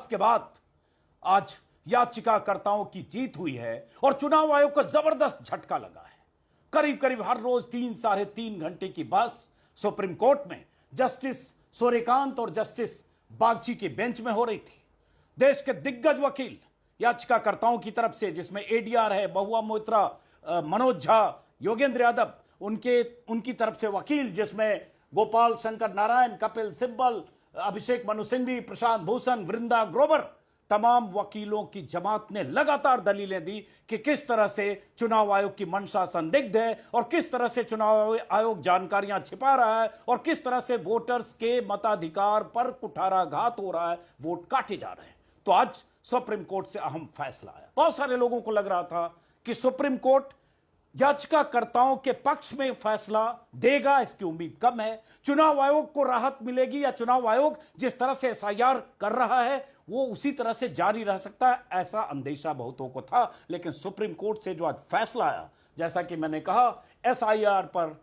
इतिहास के बाद आज याचिकाकर्ताओं की जीत हुई है और चुनाव आयोग को जबरदस्त झटका लगा है। करीब करीब हर रोज 3-3.5 घंटे की बहस सुप्रीम कोर्ट में जस्टिस सूर्यकांत और जस्टिस बागची की बेंच में हो रही थी। देश के दिग्गज वकील याचिकाकर्ताओं की तरफ से, जिसमें एडीआर है, महुआ मोइत्रा, मनोज झा, योगेंद्र यादव, उनकी तरफ से वकील जिसमें गोपाल शंकर नारायण, कपिल सिब्बल, अभिषेक मनु सिंघवी, प्रशांत भूषण, वृंदा ग्रोवर, तमाम वकीलों की जमात ने लगातार दलीलें दी कि किस तरह से चुनाव आयोग की मंशा संदिग्ध है और किस तरह से चुनाव आयोग जानकारियां छिपा रहा है और किस तरह से वोटर्स के मताधिकार पर कुठाराघात हो रहा है, वोट काटे जा रहे हैं। तो आज सुप्रीम कोर्ट से अहम फैसला आया। बहुत सारे लोगों को लग रहा था कि सुप्रीम कोर्ट याचिकाकर्ताओं के पक्ष में फैसला देगा, इसकी उम्मीद कम है। चुनाव आयोग को राहत मिलेगी या चुनाव आयोग जिस तरह से एसआईआर कर रहा है वो उसी तरह से जारी रह सकता है, ऐसा अंदेशा बहुतों को था। लेकिन सुप्रीम कोर्ट से जो आज फैसला आया, जैसा कि मैंने कहा, एसआईआर पर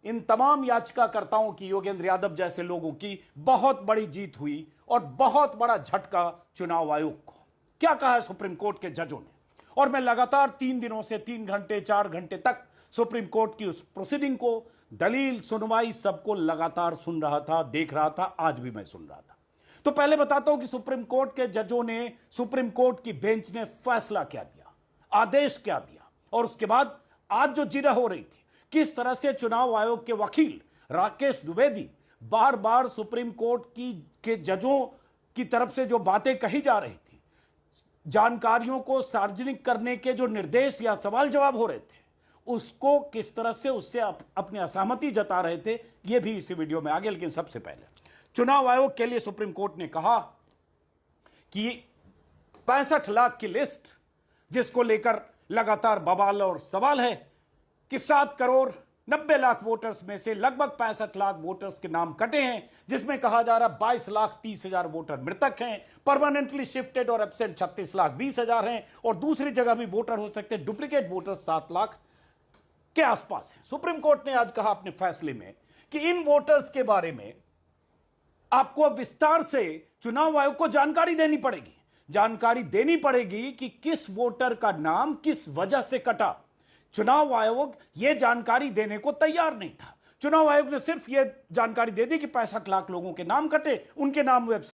इन तमाम याचिकाकर्ताओं की, योगेंद्र यादव जैसे लोगों की बहुत बड़ी जीत हुई और बहुत बड़ा झटका चुनाव आयोग को। क्या कहा है सुप्रीम कोर्ट के जजों ने? और मैं लगातार 3 दिनों से 3 घंटे 4 घंटे तक सुप्रीम कोर्ट की उस प्रोसीडिंग को, दलील, सुनवाई, सबको लगातार सुन रहा था, देख रहा था। आज भी मैं सुन रहा था। तो पहले बताता हूं कि सुप्रीम कोर्ट के जजों ने, सुप्रीम कोर्ट की बेंच ने फैसला क्या दिया, आदेश क्या दिया, और उसके बाद आज जो जिरह हो रही थी, किस तरह से चुनाव आयोग के वकील राकेश द्विवेदी बार बार सुप्रीम कोर्ट के जजों की तरफ से जो बातें कही जा रही थी, जानकारियों को सार्वजनिक करने के जो निर्देश या सवाल जवाब हो रहे थे, उसको किस तरह से उससे अपनी असहमति जता रहे थे, यह भी इसी वीडियो में आगे। लेकिन सबसे पहले चुनाव आयोग के लिए सुप्रीम कोर्ट ने कहा कि 65 लाख की लिस्ट, जिसको लेकर लगातार बवाल और सवाल है कि 7 करोड़ 90 लाख वोटर्स में से लगभग 65 लाख वोटर्स के नाम कटे हैं, जिसमें कहा जा रहा 22 लाख 30 हजार वोटर मृतक हैं, परमानेंटली शिफ्टेड और एब्सेंट 36 लाख 20 हजार हैं, और दूसरी जगह भी वोटर हो सकते हैं, डुप्लीकेट वोटर 7 लाख के आसपास है। सुप्रीम कोर्ट ने आज कहा अपने फैसले में कि इन वोटर्स के बारे में आपको विस्तार से चुनाव आयोग को जानकारी देनी पड़ेगी। जानकारी देनी पड़ेगी कि किस वोटर का नाम किस वजह से कटा। चुनाव आयोग यह जानकारी देने को तैयार नहीं था। चुनाव आयोग ने सिर्फ यह जानकारी दे दी कि 65 लाख लोगों के नाम कटे, उनके नाम वेबसाइट